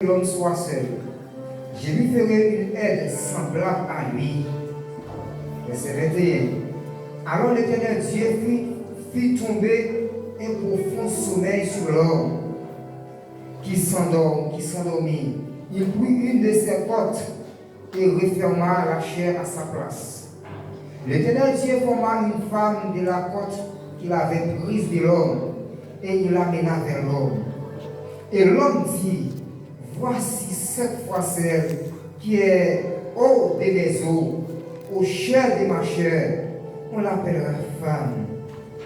l'homme soit seul. Je lui ferai une aide semblable à lui. Verset 21. Alors l'Éternel Dieu fit tomber un profond sommeil sur l'homme qui s'endormit. Il prit une de ses côtes et referma la chair à sa place. L'Éternel Dieu forma une femme de la côte qu'il avait prise de l'homme et il l'amena vers l'homme. Et l'homme dit, voici cette fois celle qui est haut de mes os, au chair de ma chair. On l'appellera femme,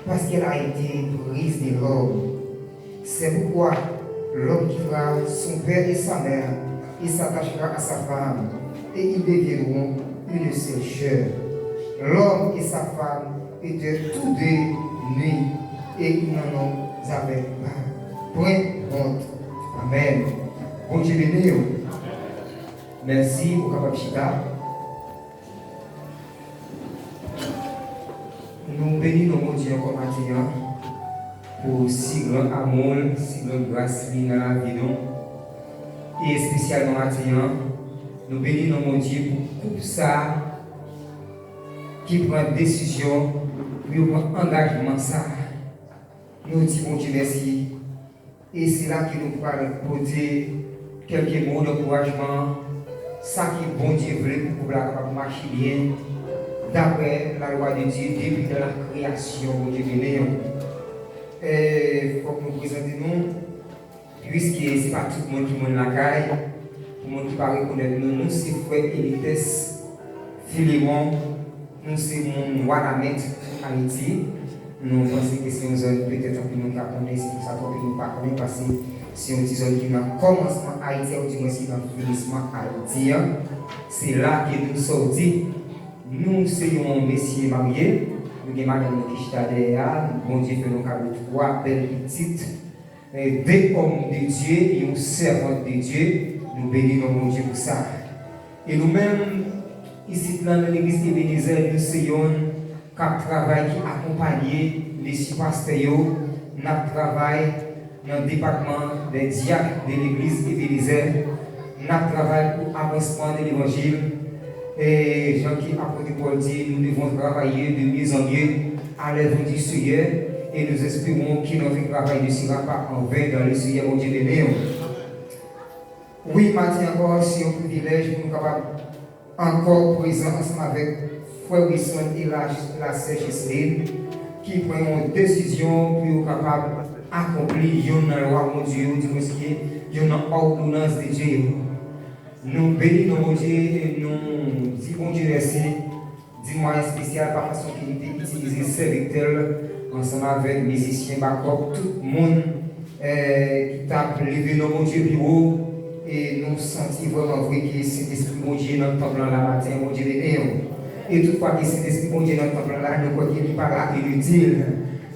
parce qu'elle a été prise de l'homme. C'est pourquoi l'homme quittera son père et sa mère, et s'attachera à sa femme, et ils deviendront une seule chair. L'homme et sa femme étaient tous deux nus, et ils n'en avaient pas point honte. Amen. Bon Dieu béni. Merci pour Kapapchita. Nous bénissons mon Dieu comme matin pour si grand amour, si grande grâce dans la vie nous. Et spécialement matin, nous bénissons mon Dieu pour tout ça qui prend décision, pour prendre engagement ça. Nous disons mon Dieu merci. Et c'est là que nous pourrons poser quelques mots d'encouragement, ça qui bon Dieu veut pour pouvoir marcher bien, d'après la loi de Dieu, depuis de la création, mon Dieu béni. Il faut que nous présentons, puisque ce n'est pas tout le monde qui est dans la caille, pour le monde qui va reconnaître nous, nous c'est frère Elites, Philémon, nous c'est mon Wanamet, Haïti. Nous pensons que c'est une zone peut-être que nous connaissons, c'est pour ça que nous ne pas connaissons parce que c'est une zone qui est dans le commencement Haïti, ou du moins c'est dans le finissement Haïti. C'est là que nous sortons. Nous sommes un messieurs mariés, nous avons madame qui est derrière, bon Dieu fait nous trois belles petites, deux hommes de Dieu et une servante de Dieu. Nous bénissons mon Dieu pour ça. Et nous-mêmes, ici dans l'église Ebenezer, nous sommes qui travail qui accompagne les pasteurs, nous travaillons dans le département des diacres de l'église Ebenezer, nous travaillons pour l'avancement de l'évangile. Et Jean qui apôtre Paul dit, nous devons travailler de mieux en mieux à l'œuvre du Seigneur et nous espérons que notre travail ne sera pas en vain dans le Seigneur, mon Dieu béni. Oui, matin encore, c'est un privilège pour nous capables encore présents ensemble avec Frère Wilson et la sœur Gisèle qui prennent une décision pour être capable d'accomplir une loi, mon Dieu, une ordonnance de Dieu. Nous bénissons mon Dieu et nous disons Dieu merci. Dis-moi un spécial par façon qu'il était utilisé serviteur ensemble avec les musiciens, tout le monde qui t'a levé dans mon Dieu plus haut et nous sentons vraiment vrai que cet esprit mon Dieu dans le temple là matin, mon Dieu béni. Et toutefois que cet esprit mon Dieu dans le temple là, nous croyons qu'il n'est pas là inutile.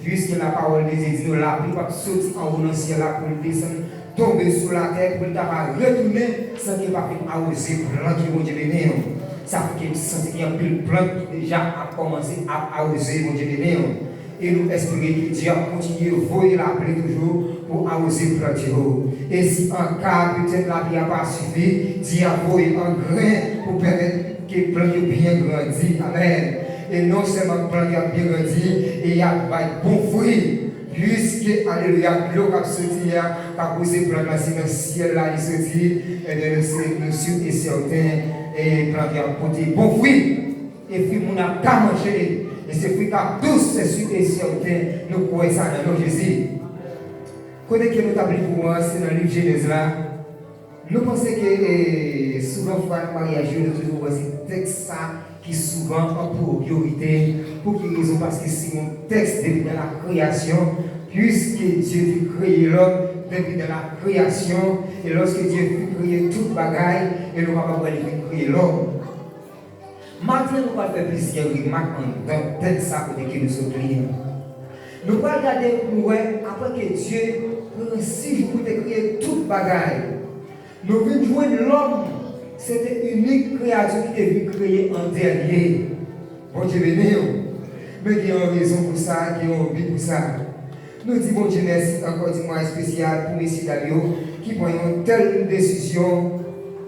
Puisque la parole de Dieu dit, nous la pris pas sortir en haut dans le ciel là pour descendre. Tomber sur la terre pour retourner sans qu'il va arroser plante qui mon Dieu béni. Ça fait qu'il sent qu'il y a un pile plante qui déjà a commencé à arroser mon Dieu béni. Et nous espérons que Dieu a continué à voyer la pluie toujours pour arroser plante. Et si en cas peut-être la pluie n'a pas suffi, Dieu a voyé un grain pour permettre que la plante bien grandi. Amen. Et non seulement la plante a bien grandi, et il y a de bons fruits. Puisque, alléluia, l'eau qui a sorti, qui a posé pour la place dans le ciel, là, il sortit, et de nous sûr et certain, et plan qui a porté bon fruit. Et puis, on a qu'à manger, et ces fruits qui a tous, c'est sûr et certain, nous croyons ça dans nos Jésus. Quand que nous avons pour moi, c'est dans le livre Genèse là, nous pensons que souvent, pour le mariage, nous toujours voir ce texte qui souvent en priorité. Pour quelle raison? Parce que c'est un texte depuis de la création, puisque Dieu a créé l'homme depuis de la création, et lorsque Dieu a créé toute bagaille, et nous va pas créer l'homme. Maintenant, nous allons faire plusieurs remarques dans le texte que nous sommes liés. Nous allons regarder pour après que Dieu a 6 jours pour créer toute bagaille. Nous venons jouer l'homme. C'était une unique créature qui est venue créer en dernier. Bon Dieu béni. Mais il y a une raison pour ça, il y a un but pour ça. Nous disons bon Dieu merci encore du mois spécial pour M. Dario qui prend une telle décision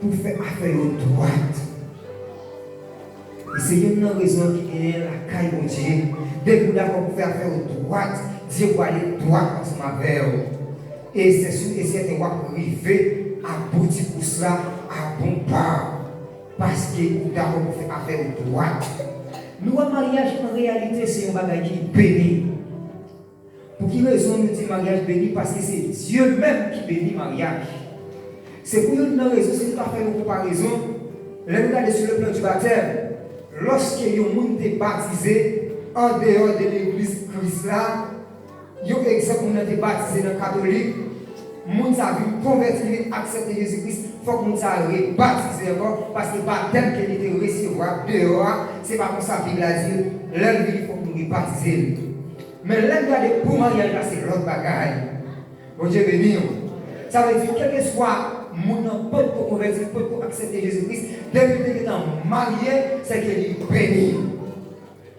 pour faire affaire droite. Et c'est une raison qui est la caille de Dieu. Dès que vous d'accord pour faire affaire droite, Dieu va aller droit ensemble avec vous. Et c'est sûr et certain qu'on va arriver à aboutir pour cela à bon part. Parce que vous d'accord pour faire affaire droite. Nous, un mariage, en réalité, c'est un bagage qui est béni. Pour qui raison nous dit mariage béni? Parce que c'est Dieu même qui bénit le mariage. C'est pour une raison, si nous faisons une comparaison, regardez sur le plan du baptême, lorsque les gens sont baptisés en dehors de l'église Christ là, par exemple, on a été baptisé dans le catholique, les gens ont converti, accepté Jésus-Christ, il faut que nous soyons baptisés encore, parce que le baptême qu'il était recevoir dehors, ce n'est pas comme ça que la Bible a dit, l'un il faut que nous baptiser. Mais l'un pour mariage, c'est l'autre bagaille. Bon Dieu béni. Ça veut dire, quel que soit mon pas pour convertir, pour accepter Jésus-Christ, depuis qu'il est marié, c'est qu'il est béni.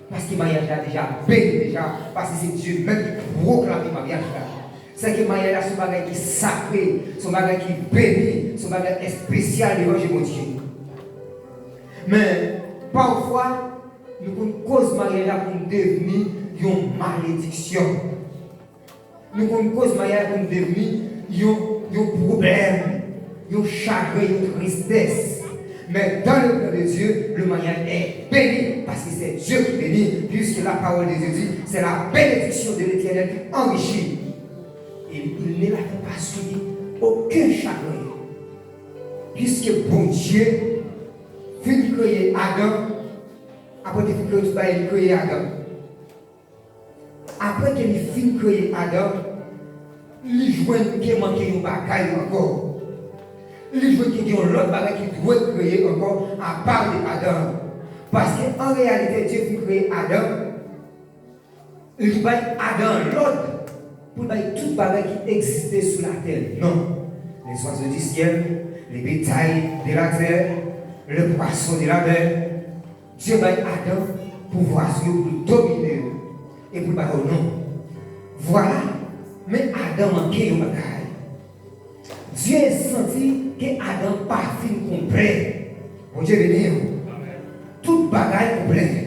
Parce que le mariage est déjà béni, déjà, parce que c'est Dieu même qui proclame le mariage. C'est que le mariage est son bagage qui est sacré, son bagage qui est béni, son bagage est spécial devant Dieu. Mais parfois, nous avons une cause mariage pour devenir une malédiction. Nous avons une cause mariage pour devenir un problème, un chagrin, une tristesse. Mais dans le plan de Dieu, le mariage est béni parce que c'est Dieu qui bénit, puisque la parole de Dieu dit c'est la bénédiction de l'Éternel qui enrichit. Et il ne l'a pas subi aucun chagrin. Puisque bon Dieu finit de créer Adam, après qu'il a créé Adam. Après qu'il finit de créer Adam, il joue qu'il manque un bagaille encore. Il joue qu'il y a l'autre bagaille qui doit créer encore à part de Adam. Parce qu'en réalité, Dieu finit de créer Adam. Il va Adam l'autre pour tout bagaille qui existait sur la terre. Non. Les oiseaux du ciel, les bétails de la terre, le poisson de la mer. Dieu va Adam pour voir ce pour dominer et pour dire non. Voilà. Mais Adam manquait un bagage. Dieu a senti que Adam pas fin complet. Bon Dieu béni. Tout bagage complet.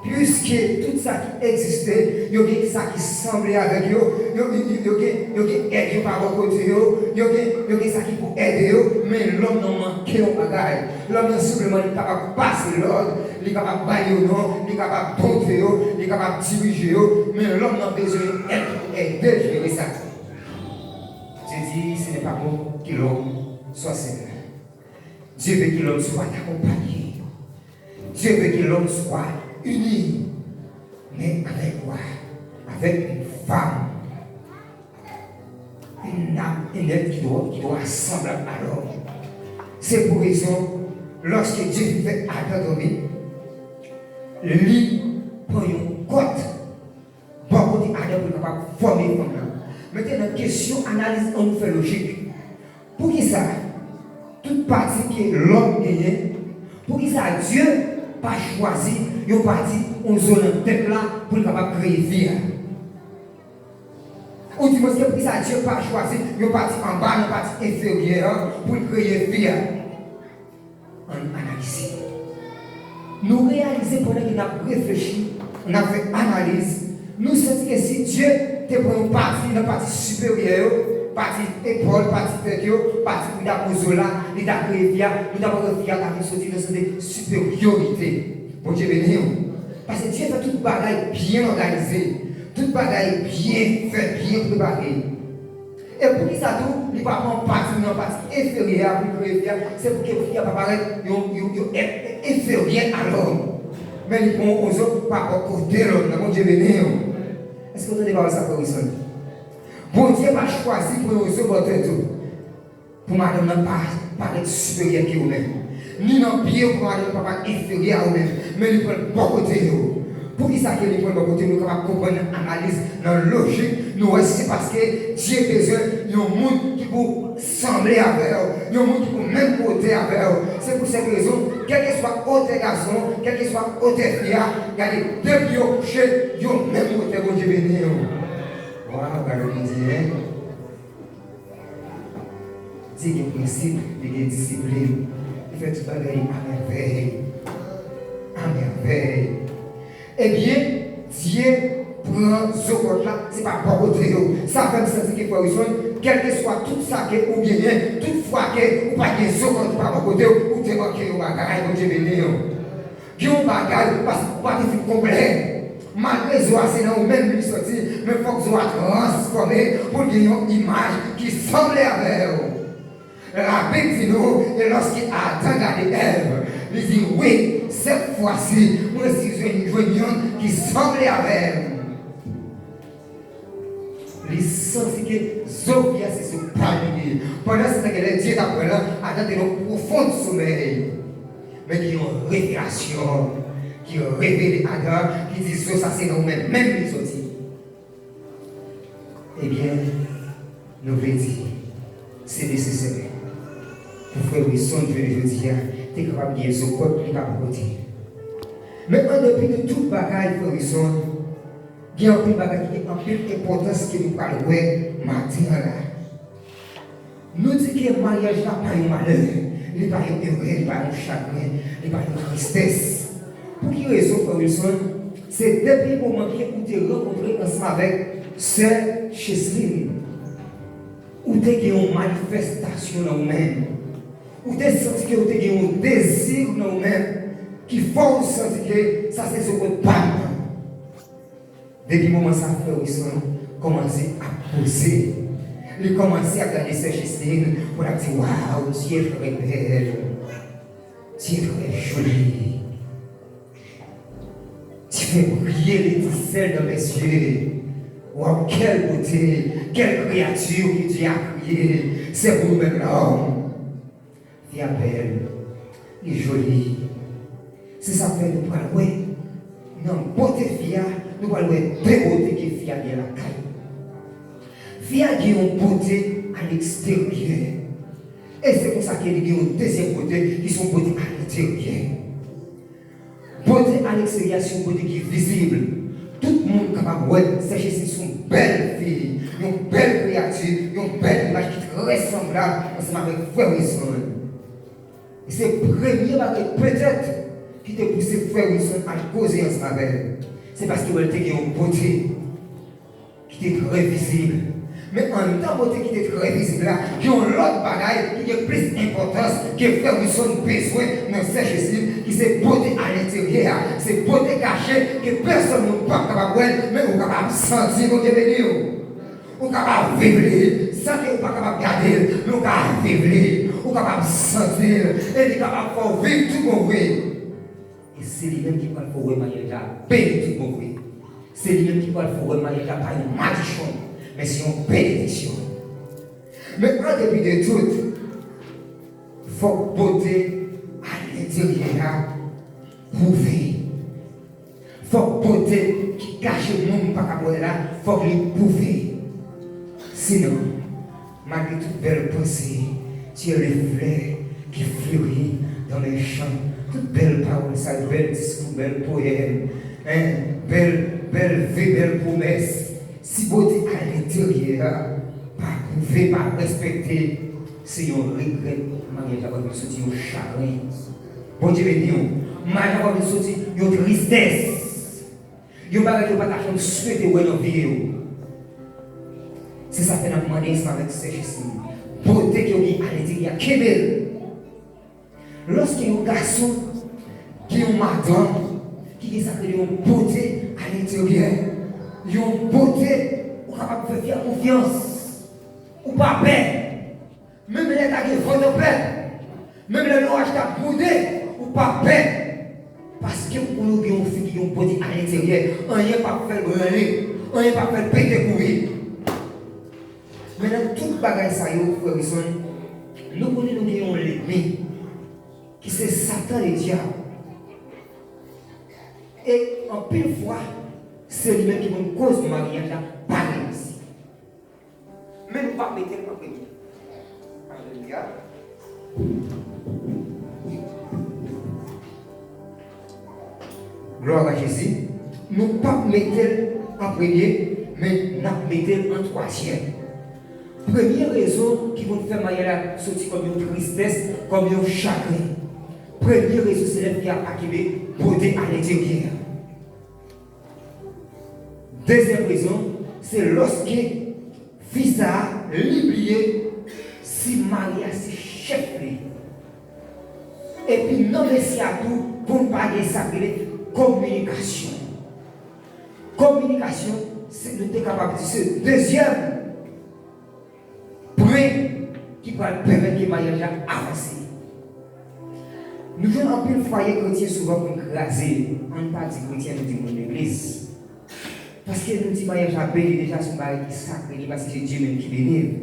Puisque tout ça qui existait, il y a ça qui semblait avec eux, il y a aidé par vos côtés, il y a ça qui peut aider, mais l'homme n'a manqué un bagage. L'homme n'est simplement capable de passer l'ordre, il est capable de bailler, il est capable de dompter, il est capable de diriger, mais l'homme n'a besoin d'aider à gérer ça. J'ai dit, ce n'est pas bon que l'homme soit sévère. Dieu veut que l'homme soit accompagné. Dieu veut que l'homme soit uni. Mais avec quoi? Avec une femme. Une âme, une être qui doit assembler à l'homme. C'est pour raison, lorsque Dieu fait Adam dormir, lui prend une côte. Bon côté Adam pour capable former une femme. Maintenant, question, analyse, on nous fait logique. Pour qui ça? Toute partie que l'homme gagne, pour qui ça Dieu pas choisi, il a parti en zone de tête là pour capable créer vie. Ou du moins, pour qui ça Dieu pas choisi, il a parti en bas, une partie inférieure pour créer vie. On analyse. Nous réalisons pendant qu'il a réfléchi, on a fait analyse. Nous sentons que si Dieu te prend une partie, une partie supérieure, partie épaule, partie tête, partie pour la là, il a créé via, nous avons créé la vie de supériorité. Bon Dieu béni. Parce que Dieu fait toute bagaille bien organisée, toute bagaille bien faite, bien préparée. Et pour qui ça tout, il ne va pas prendre partie inférieure pour créer via, c'est pour que le va paraître inférieur à l'homme. Mais il prend aux autres par côté de l'homme. Bon Dieu béni. Est-ce que vous entendez parler de ça, frère Wilson? Bon Dieu va choisir pour nous autres tout. Pour madame ne pas être supérieur que vous-même. Ni non pire pour madame ne pas être inférieur à vous-même. Mais il prend bon côté. Pour qui ça qu'il prend bon côté, nous sommes comprendre l'analyse, dans la logique. Nous c'est parce que Dieu a besoin d'un monde qui peut sembler avec eux, d'un monde qui peut même côté avec eux. C'est pour cette raison, quel que soit autre garçon, quel que soit autre fille, regardez, deux pieds couchés, ils ont même côté, bon Dieu béni. Voilà, regardez, c'est des principes, des disciplines. Il fait tout ça à merveille. À merveille. Eh bien, Dieu prend ce côté-là, c'est pas pour côté. Ça fait sentir qu'il faut raison, quel que soit tout ça que ou bien, toutefois que ou pas que ce côté pas pour côté, ou te manquer au bagage, comme Dieu béni. Qui ont bagage parce que pas de complet. Malgré que c'est dans le même lui sorti, mais il faut que soit transformé pour gagner une image qui semble avec vous. La Bible dit nous, et lorsqu'il a regardé Ève, il dit oui, cette fois-ci, moi si je une joignante qui semblait avec elle. Il sentit que Zophia c'est ce palmier. Pendant ce temps que Dieu d'après là, a dans un profond sommeil, mais qui ont une révélation, qui ont révélé Adam, qui dit ça c'est nous même les autres. Eh bien, nous voulons dire, c'est nécessaire. Pour faire Wilson, je veux dire, tu es capable de dire ce code qui est capable de dire. Mais en dépit de tout bagage, frère Wilson, il y a un peu de bagage qui est en plus importance que nous parlons matin là. Nous disons que le mariage n'est pas un malheur, il n'est pas un heureux, il n'est pas un chagrin, il n'est pas une tristesse. Pour quelle raison, frère Wilson? C'est depuis le moment où tu es rencontré ensemble avec Sœur Cheslin, où tu as une manifestation dans vous-même. Ou tu senti que tu as un désir dans vous-même qui faut sentir que ça c'est ce que tu parles. Depuis le moment où ça fait Wilson commencer à poser, il commence à regarder ces Justine pour dire waouh, Dieu est très belle, Dieu est très joli, tu fais briller les ficelles dans mes yeux. Waouh, quelle beauté, quelle créature que Dieu a créée, c'est pour nous-mêmes l'homme. Il est belle, il est joli. C'est ça que nous parlons. Oui, non, beauté fia, nous parlons de beauté qui est fia de la caille. Fia qui a une beauté à l'extérieur. Et c'est pour ça qu'il y a une deuxième beauté qui sont beauté à l'intérieur. Beauté à l'extérieur, c'est une beauté qui est visible. Tout le monde est capable de voir, c'est une belle fille, une belle créature, une belle image qui est très semblable ensemble avec Frère Wilson. Et c'est le premier bagage peut-être qui t'a poussé Frère Wilson à causer ensemble avec elle. C'est parce qu'il a une beauté qui était très visible. Mais en même temps, beauté qui était très visible là, il y a un autre bagage qui a plus d'importance que Frère Wilson besoin dans cette Jésus, qui c'est beauté à l'intérieur. C'est beauté cachée que personne ne peut pas capable de voir, mais on est capable de sentir qu'on est venu. On est capable de vivre, sans que on n'est pas capable de garder, mais on est capable de vivre, on est capable de sentir, et on est capable de faire vivre tout mon vrai. Et c'est lui-même qui va le faire mariage à bénir tout mon vrai. C'est lui-même qui va le faire mariage à pas une malédiction, mais c'est une bénédiction. Mais en dépit de tout, il faut beauté à l'intérieur prouver. Il faut beauté qui cache le monde pas capable là, il faut lui prouver. Sinon, malgré toute belle pensée, tu es le fleur qui fleurit dans les champs. Toute belle parole, ça, bel discours, bel poème, belle vie, belle promesse. Si beauté à l'intérieur, pas prouver, pas respecter, c'est un regret. Mariage va nous sortir au chagrin. Bon Dieu béni, mariage va nous sortir une tristesse. Il n'y a pas de souhaiter où est vie. C'est ça que nous demandons avec ces Jésus. Beauté qui est à l'intérieur, qui est belle. Lorsqu'il y a un garçon qui est une madame, qui est une beauté à l'intérieur, il y a une beauté où on est capable de faire confiance, ou pas paix. Même les gens qui font de paix, même les gens qui ont boudé, ou pas paix. Parce que vous avez une fille qui a une beauté à l'intérieur, on n'y a pas fait brûler, on n'y a pas fait péter courir. Maintenant, tout bagage ça y est, frère Wilson, nous connaissons l'ennemi, qui c'est Satan et le diable. Et en pile fois, c'est lui-même qui nous cause de mariage là, pas réussi. Mais nous ne pas mettre en premier. Alléluia. Gloire à Jésus. Nous ne pas mettre en premier, mais nous mettons en troisième. Première raison qui vont faire mariage sortir comme une tristesse, comme un chagrin. Première raison, c'est l'être qui a acquis beauté à l'intérieur. Deuxième raison, c'est lorsque fils a l'oublié, si mariage c'est chef. Et puis non laisser à tout pour ne pas s'appeler communication. Communication, c'est nous être capable de ce deuxième point qui va permettre que le mariage avance. Nous avons un peu le foyer chrétien souvent pour craser. On ne parle pas chrétien, nous disons l'église. Parce que nous disons mariage à béni déjà son mariage qui sacré, parce que c'est Dieu même qui bénit.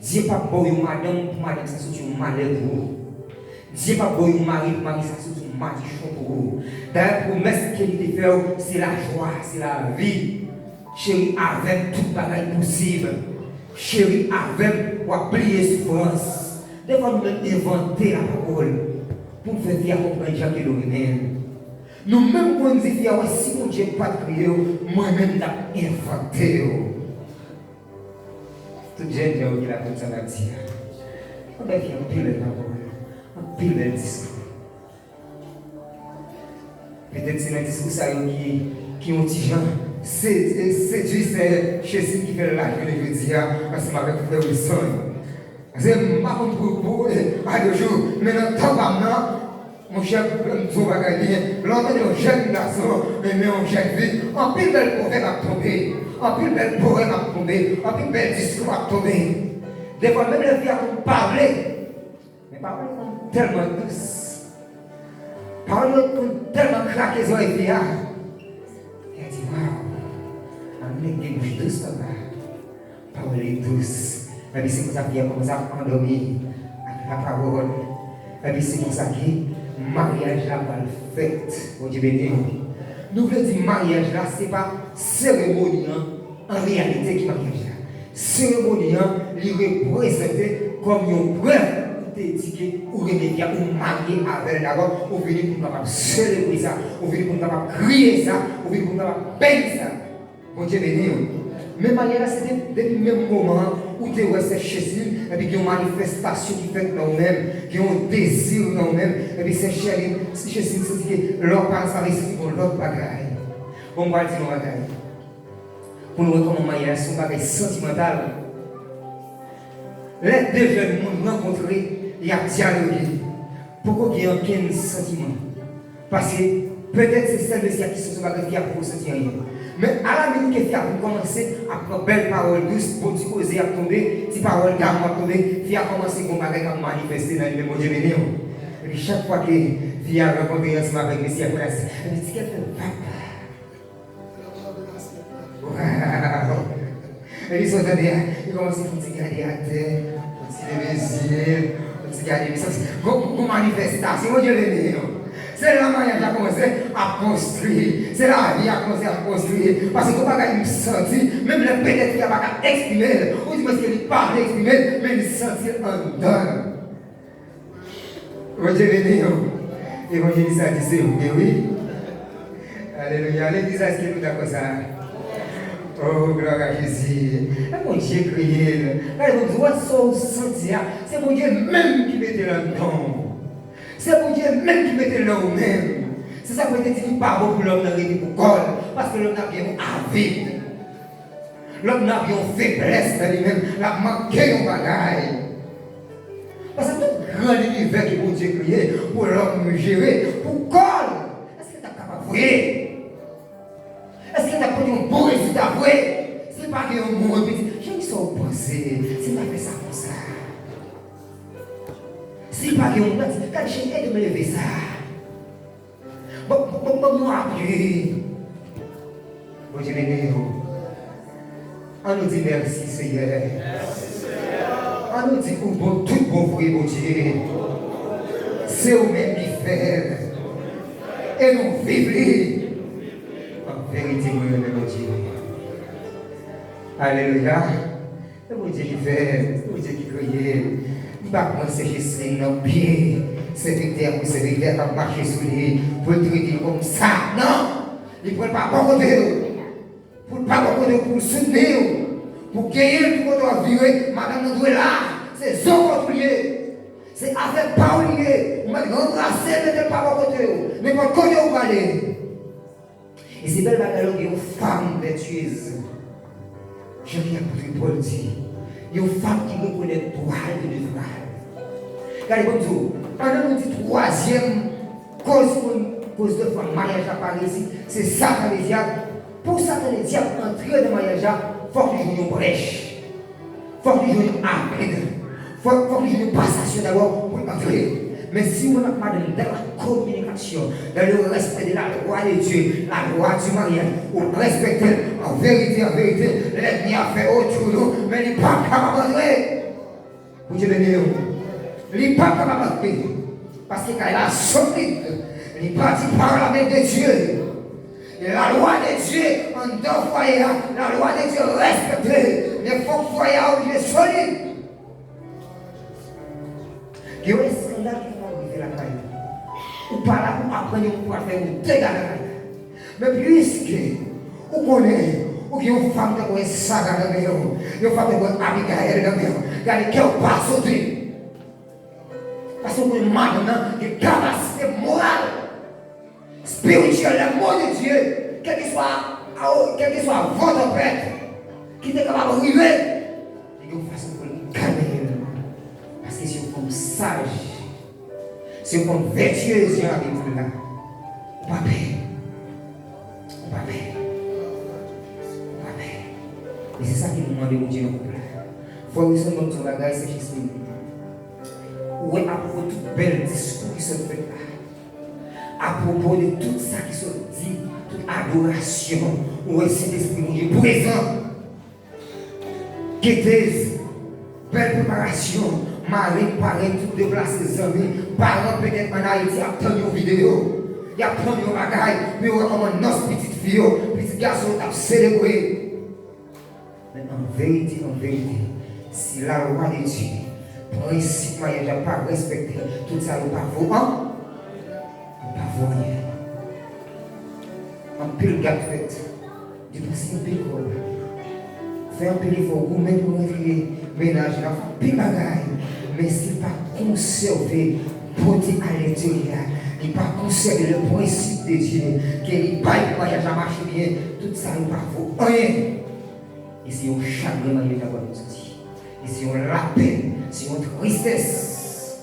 Dieu pas beau une madame pour madame ça soit un malheur pour vous. Dieu pas beau un mari pour mari ça soit un matichon pour vous. D'ailleurs, promesse qu'il te fait, c'est la joie, c'est la vie. Chérie, avec toute bagaille possible. Chérie, avec pour plier souffrance. Des fois, nous inventer la parole pour faire fier comprendre Jean qui nous-mêmes. Nous-mêmes, quand nous disons, si mon Dieu pas crié, moi-même, j'ai inventé. Tout le monde qui a fait ça là dire. On a fait un pile de paroles, un pile de discours. Peut-être c'est un discours ça qui ont dit gens, c'est Jésus qui fait la je veux dire, parce que avec frère Wilson. C'est ma pour à deux jours, mais dans le temps maintenant, mon chef, nous va gagner. L'entend un jeune garçon, mais un jeune fille, en pile belle poème à tomber, en pile belle poème à tomber, en pile belle discours à tomber. Des fois, même les filles ont parlé, mais parler sont tellement douces. Parler sont tellement craquées sur les filles. Elle dit, waouh, on est des bouches douces comme ça. Parler douce. Et puis c'est comme ça qu'il commence à endormir avec la parole. Et puis c'est comme ça que mariage là va le fait. Mon Dieu béni. Nous voulons dire mariage là, ce n'est pas cérémonie en réalité qui mariage là. Cérémonie, il représente comme une preuve pour te dire ou remédier ou marier avec d'abord, ou venir pour nous célébrer ça, ou venir pour nous crier ça, ou venir pour nous peindre ça. Mon Dieu béni. Mais mariage c'était depuis le même moment où tu es chez Jésus, et puis il y a une manifestation qui fait dans nous-mêmes, qui ont un désir dans nous-mêmes, et puis c'est chéri, Jésus se dit que leur parents ça réussit pour l'autre bagaille. On va dire nos bagailles. Pour nous reconnaître mariage, c'est un bagage sentimental. Les deux jeunes monde rencontrés, il y a dialogué. Pourquoi il y a aucun sentiment? Parce que peut-être c'est celle de ceux qui sont sur qui a pour sentir rien. Mais à la minute que vous commencez à prendre belles paroles douces, pour dire causer à tomber, si paroles d'amour à tomber, vous a commencé à manifester dans le Dieu béni. Et puis chaque fois que vous a rencontré ensemble avec Messie, elle dit qu'elle fait papa. Wow! Et ils sont allés, ils commencent à regarder à terre, à se lever les yeux, à se regarder les yeux. Comment manifestation, mon Dieu béni. C'est la manière qui a commencé à construire. C'est la vie qui a commencé à construire. Parce que quand on a senti, même le peut-être qu'il a pas exprimer, ou du moins qu'il parle exprimer, mais il sentit en donne. Mon Dieu béni. Évangéliste a dit c'est oui. Alléluia. L'église a dit que nous avons ça. Oh, gloire à Jésus. Mon Dieu crié. Mon Dieu, c'est mon Dieu même qui mettait là-dedans. C'est pour Dieu même qui mettait l'homme même. C'est ça qu'on dit qu'il pas bon pour l'homme d'arriver pour col. Parce que l'homme n'a bien avide. L'homme n'a bien faiblesse de lui-même. La manqué en bagaille. Parce que tout grand univers qui pour Dieu créé, pour l'homme gérer, pour col. Est-ce que tu es capable de voir? Est-ce que tu as pris un bon résultat? C'est pas que un bon petit. Je me suis pensé. C'est pas fait ça comme ça. Si pas que on va dire, quand j'ai aidé me lever ça, bon, appuyer. Bon Dieu béni. On nous dit merci Seigneur. On nous dit bon, tout bon fruit, bon Dieu. C'est vous-même qui fait. Et nous vivons. En vérité, mon Dieu. Alléluia. C'est mon Dieu qui fait, c'est mon Dieu qui crie. Pas penser que c'est nos pieds, serviteur pour serviteur qui marcher sur lui, pour le traiter comme ça. Non! Il ne prend pas bon côté, pour pas bon côté pour le soutenir, Pour gagner, pour qu'on doit virer, madame, nous doit là. C'est son contrôlier. C'est affaire pas liée. On va embrasser, mettez pas à côté. Mais pas côté où aller. Et c'est belle bagarre qui est une femme vertueuse. Je viens pour Paul dit. Il y a une femme qui reconnaît droit de devoir. Regardez comme ça. Pendant nous dit troisième cause de femme, mariage à Paris ici, c'est Satan les diables. Pour Satan les diables entrer dans le mariage, il faut qu'ils jouent une brèche. Il faut qu'ils jouent une arme. Il faut qu'ils jouent une passation d'abord pour entrer. Mais si on a pas dans la communication, dans le respect de la loi de Dieu, la loi du mariage, on respecte en vérité, l'ennemi a fait autour de nous, mais il n'est pas capable d'entrer. Vous Dieu béni, il n'est pas capable d'entrer. Parce qu'il a solide, il est parti par la main de Dieu. Et la loi de Dieu, en deux foyers, la loi de Dieu respectée, il faut que le foyer soit solide. Il y a un scandale qui va arriver la caille. Ou pas là pour apprendre pour faire un dégât la caille. Mais puisque vous connaissez, ou qu'il y a une femme qui a un saga dans le maison, une femme qui a un Abigail dans le maison, regardez qu'elle pas sauter. Parce que vous maintenant, il y a une capacité morale, spirituelle, l'amour de Dieu, quel que soit votre prêtre, qui est capable d'arriver, il y a une façon pour le calmer. Parce que si on comme sage, si on comme vertueuse, il y a un là, on va payer. On va payer. On va payer. Et c'est ça qui nous demande de Dieu dans le couple. Il faut que nous sommes sur la gueule, c'est juste nous. Oui, à propos de tout bel discours qui se fait là, à propos de tout ça qui se dit, toute adoration, où est cet esprit de Dieu présent, qui était belle préparation. Marie, parrain, tout déplacer ses amis, parents peut-être en Haïti, attendent une vidéo, il y a plein de bagailles, mais on recommande notre petite fille, petit garçon, à célébrer. Mais en vérité, si la loi de Dieu, principe mariage n'a pas respecté, tout ça n'est pas faux, hein? Pas faux rien. En pile gâte fait, du passé un pile corps. Fait un pile effort, vous même pour rentrer ménage, là, pile bagaille. Mais s'il n'est pas conservé beauté à l'intérieur, il n'est pas conservé le principe de Dieu, qu'il n'est pas le mariage à marcher bien, tout ça n'est pas faux. Rien. Ici, on chagrin mariage à bonne sortie. Ici, on la peine, ici, on tristesse.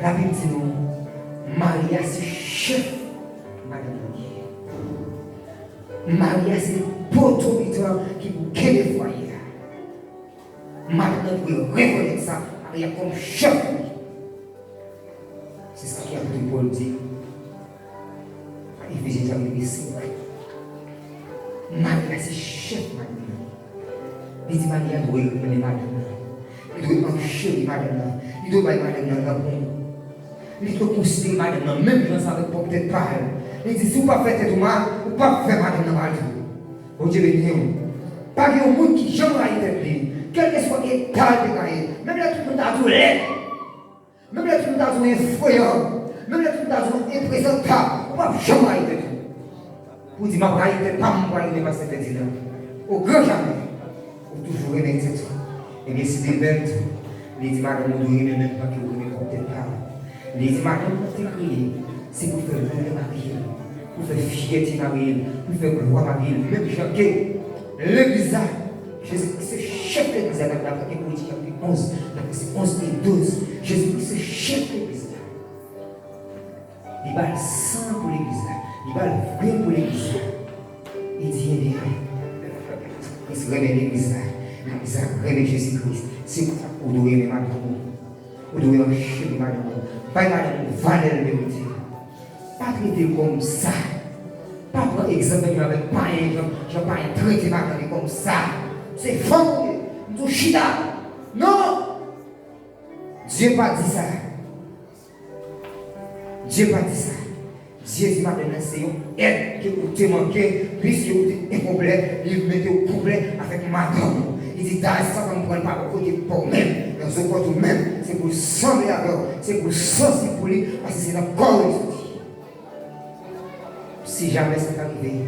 La Bible dit nous, Maria c'est chef, madame. Maria c'est l'autorité qui vous guide le foyer. Maintenant, vous pouvez reconnaître ça, Maria comme chef. C'est ça qui a pris Paul dit. Éphésiens chapitre 5. Maria, c'est chef, madame. Il dit, Maria doit reconnaître madame. Il doit enchérir madame. Il doit mettre madame dans le bon. Il doit considérer madame, même quand ça ne peut peut-être pas. Il dit, si vous ne faites pas tout mal, vous ne pouvez pas faire madame dans mal. Bon Dieu béni. Pas de monde qui jamais a été. Quel que soit l'état de gagner, même là tout le monde a tout l'air, même là tout le monde a tout effrayant, même là tout le monde a tout imprésentable, on va jamais être tout. Pour dire, ma braille pas mon braille, mais c'est fait là. Au grand jamais, pour toujours aimer tout. Et bien, si des belles, les dit, madame, on doit aimer même pas que vous ne peut-être pas. Les dit, madame, on t'a crié, c'est pour faire le Marie, pour faire fierté Marie, pour faire gloire Marie, même chanter l'église. Jésus-Christ est chef de l'église, d'après Corinthiens chapitre 11, d'après 11 et 12. Jésus-Christ est chef de l'église. Il va le sang pour l'église, il va le vrai pour l'église. Il dit, il se révèle l'église, l'église révèle Jésus-Christ. C'est pour ça que vous devez aimer madame, vous devez enchaîner madame, pas madame, valeur de vérité. Pas traiter comme ça. Pas prendre exemple avec païen, je ne vais pas traiter madame comme ça. C'est faux, nous chita. Non! Dieu n'a pas dit ça. Dieu n'a pas dit ça. Dieu dit maintenant, c'est une aide que vous te manquez, puisque vous êtes incomplet, il met au complet avec madame. Il dit, dans ça, on ne prend pas au côté pour même, dans ce côté même, c'est pour sembler avec, c'est pour sensibiliser pour lui, parce que c'est dans le corps de si jamais c'est arrivé,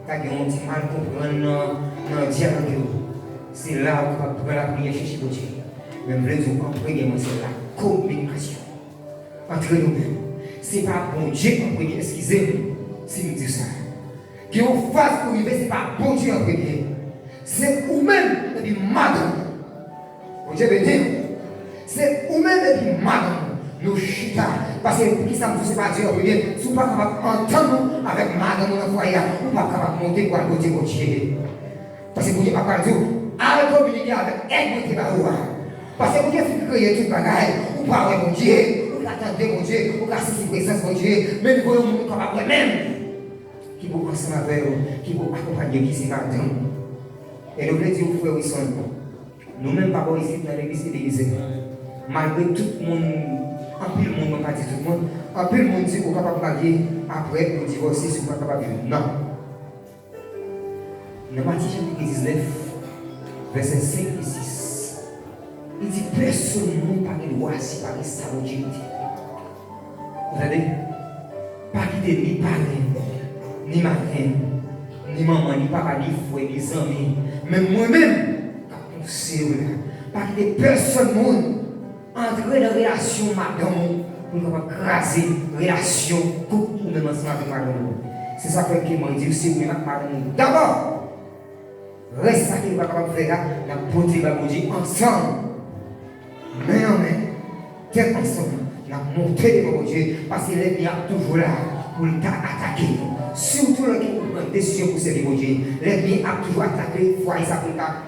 quand on dit mal comprendre, dans le dialogue, c'est là où on va prendre la prière chercher pour Dieu. Mais je veux dire, en premier, c'est la communication entre nous-mêmes. Ce n'est pas bon Dieu en premier, excusez-moi si nous disons ça. Qui on fasse pour arriver, ce n'est pas bon Dieu en premier. C'est vous-même et puis madame. Bon Dieu béni. C'est vous-même et puis madame. Nous chita. Parce que pour qui ça ne pas Dieu en premier, si vous n'êtes pas capable d'entendre avec madame dans le foyer, vous n'êtes pas capable de monter pour aller côté de Dieu. Parce que vous n'êtes pas capable de dire, allez communiquer avec elle, vous n'êtes parce que vous avez créé toute bagaille, vous parlez de Dieu, vous attendez mon Dieu, vous cassez la présence de Dieu, mais vous voyez un capable même qui vous ensemble avec vous, qui vous accompagne, qui s'est madame. Et nous voulons dire aux frères et sœurs, nous-mêmes, pas ici dans l'église église, malgré tout le monde, en plus le monde, on va dire tout le monde, en plus le monde dit qu'on est capable de marier, après vous divorcer, si vous n'êtes pas capable de vivre. Non. Dans Matthieu chapitre 19, versets 5 et 6. Il dit personne ne parle de loi si par ça mon Dieu. Vous savez, pas quitter ni parler, ni ma reine, ni maman, ni papa, ni frère, ni amis, même moi-même, pas quitter personne entrer dans la relation madame pour craser la relation couple ou même ensemble avec madame. C'est ça que m'a dit, si vous madame, d'abord, reste ça qu'il va capable de faire, la beauté va vous dire ensemble. Mais en main, tête ensemble, la montée de mon Dieu, parce qu'il est toujours là pour t'attaquer. Surtout lorsqu'il prend une décision pour servir mon Dieu, l'ennemi a toujours attaqué, il faut ça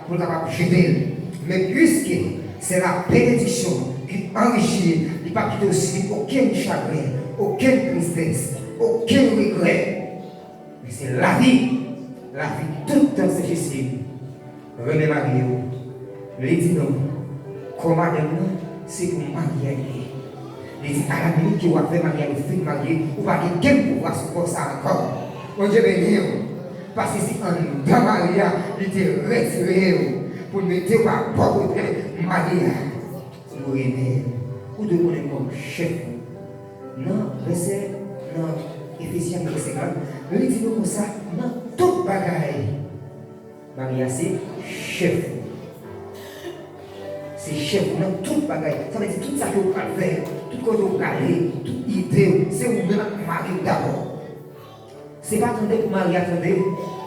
pour capable jeter. Mais puisque c'est la bénédiction qui enrichit, il ne va pas quitter aussi aucun chagrin, aucune tristesse, aucun regret. Mais c'est la vie tout dans ce Jésus. René Marie, lui dit non. Comment c'est pour marier. Les dit à la minute qui va faire marier, le fait marier, ou pas quel pouvoir sur ça encore. Mon Dieu béni. Parce que si un dans Maria, il était retiré pour mettre par pauvreté Maria. Vous aimez, ou de connaître comme chef. Non, verset, non, Éphésiens 50, il dit comme ça, non, toute bagaille. Maria, c'est chef. C'est chef dans toute bagaille. Ça veut dire tout ça que vous pouvez faire, tout ce que vous pouvez aller, toute idée, c'est vous-même marier d'abord. Ce n'est pas attendre pour marier, attendez.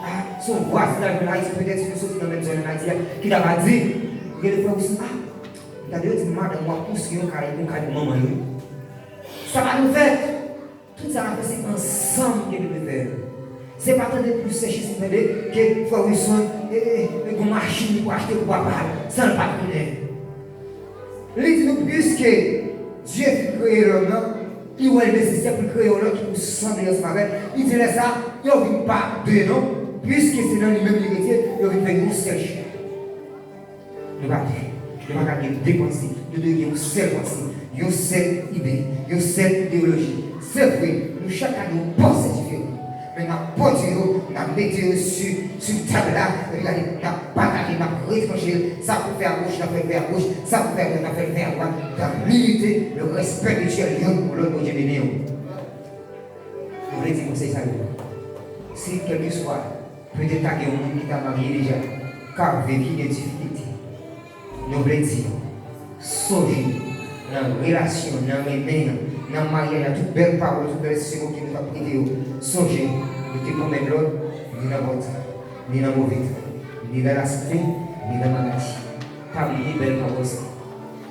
Ah, son voisin dans le Haïti, peut-être une chose dans la même zone en Haïti, qui n'a pas dit, vous allez faire aussi, ah, vous avez dit, madame, moi, pousse un carré, un carré de maman. Ça va nous faire. Tout ça va faire, c'est ensemble que nous devons faire. Ce n'est pas attendre pour sécher, c'est que faut avoir soin, une machine pour acheter pour papa, sans le patronner. Il dit puisque Dieu a créé l'homme, il est nécessaire pour créer l'homme qui nous semble ensemble. Il dit ça, il n'y a pas de non, puisque c'est dans lui-même l'héritier, il va faire une seule chair. Nous ne pouvons pas dépenser, nous devons une seule pensée, une seule idée, une seule idéologie. C'est vrai, nous chacun nous pensons différemment. Mais nous avons mis sur table là, regardez, nous avons partagé, nous avons retranché, ça pour faire à gauche, ça pour faire à gauche, ça pour faire à droite, dans l'unité, le respect de Dieu, pour l'autre, mon Dieu béni. Je voulais dire conseil ça. Si quel que soit, peut-être qu'il y a un monde qui t'a marié déjà, car vécu des difficultés, nous voulons dire, songez dans la relation, dans les mains, dans le mariage, il y a toutes belles paroles, toutes belles choses qui nous ont prêté. Songez, ne te promets l'autre, ni dans votre temps, ni dans mauvais temps, ni dans la santé, ni dans la maladie. Parmi les belles paroles,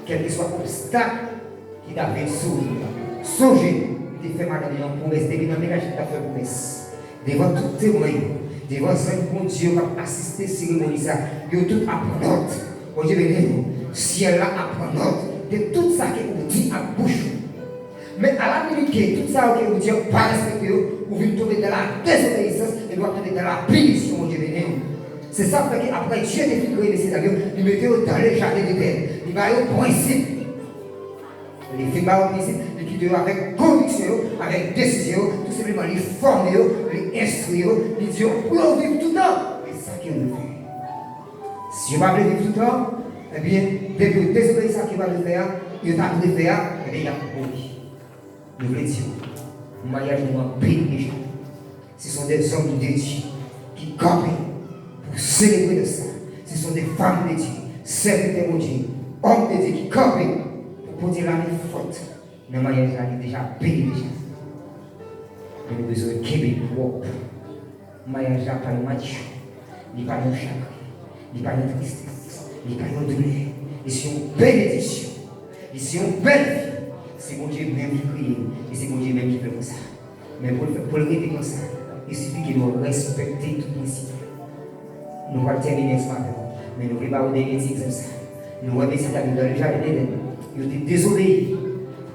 quel que soit l'obstacle qui t'a fait sourire, songez, tu fais madame une promesse, depuis dans le ménage, tu as fait promesse. Devant tout témoin, devant ce bon Dieu qui a assisté à la cérémonie, ils ont tout apprenante. Bon Dieu béni, ciel là apprenante de tout ça que vous dites à bouche. Mais à la minute que tout ça que vous dites pas respecté, vous venez tomber dans la désobéissance et vous tomber dans la punition, mon Dieu béni. C'est ça fait qu'après Dieu définit les scénarios, il mettait dans les jardins d'Éden. Il va au principe. Les filles au principe, les qui avec conviction, avec décision, tout simplement les former, les instruire, les dire pour vivre tout le temps. C'est ça qu'il veut faire. Si je ne veux pas vivre tout le temps, eh bien, depuis que désobéir ça qu'il va le faire, il va le faire, eh bien, il y a beaucoup. Nous voulons dire, le mariage nous a béni. Ce sont des hommes de Dieu qui campent pour célébrer de ça. Ce sont des femmes de Dieu, serviteurs de Dieu, hommes de Dieu qui campent pour dire l'année faute. Le mariage est déjà payé déjà. Mais nous avons besoin de Québec propre. Le mariage n'est pas un match. Il n'est pas un chagrin. Il n'est pas une tristesse. Il n'est pas une douleur. Il est une bénédiction. Il est une belle vie. C'est mon Dieu même qui prie. Et c'est mon Dieu même qui fait comme ça. Mais pour le répéter comme ça, il suffit qu'il doit respecter tout principe. Nous allons terminer ce matin. Mais nous ne voulons pas vous donner comme ça. Nous voyons ces amis dans le jardin d'Éden. Ils étaient désolés.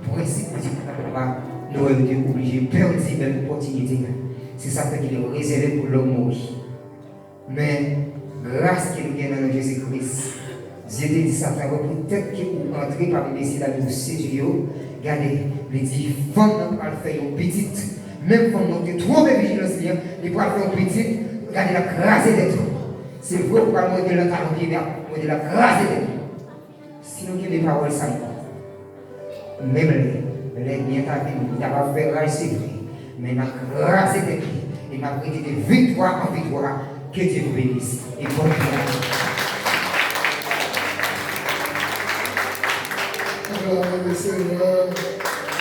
Pour ainsi dire, nous avons été obligés de perdre cette opportunité. C'est ça qui est réservé pour l'homme mort. Mais grâce que nous avons dans Jésus-Christ, Dieu te dit ça, peut-être que vous entrez parmi les cédales de séduire. Regardez, il dit, femme n'a pas faire une petite. Même quand on est trop vigilance, il peut faire une petite. Regardez la grâce des trous. C'est vrai pour moi de la talon qui est là, de la grâce des trous. Sinon, il y a des paroles ça. Même les biens il n'a pas fait rage, c'est vrai. Mais la grâce des trous. Il m'a pris de victoire en victoire. Que Dieu vous bénisse. Et bonne journée. Alors, le Seigneur.